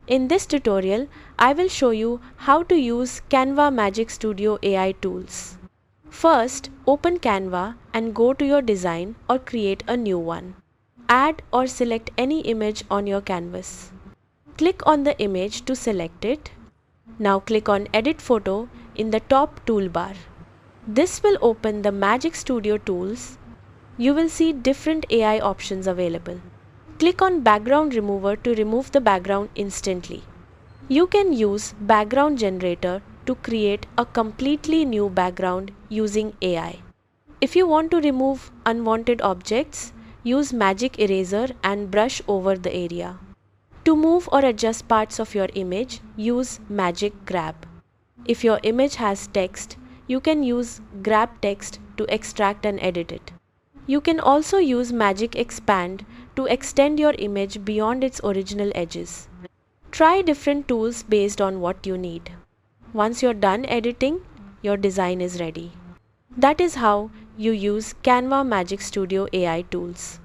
In this tutorial, I will show you how to use Canva Magic Studio AI tools. First, open Canva and go to your design or create a new one. Add or select any image on your canvas. Click on the image to select it. Now click on Edit Photo in the top toolbar. This will open the Magic Studio tools. You will see different AI options available. Click on Background Remover to remove the background instantly. You can use Background Generator to create a completely new background using AI. If you want to remove unwanted objects, use Magic Eraser and brush over the area. To move or adjust parts of your image, use Magic Grab. If your image has text, you can use Grab Text to extract and edit it. You can also use Magic Expand to extend your image beyond its original edges. Try different tools based on what you need. Once you're done editing, your design is ready. That is how you use Canva Magic Studio AI tools.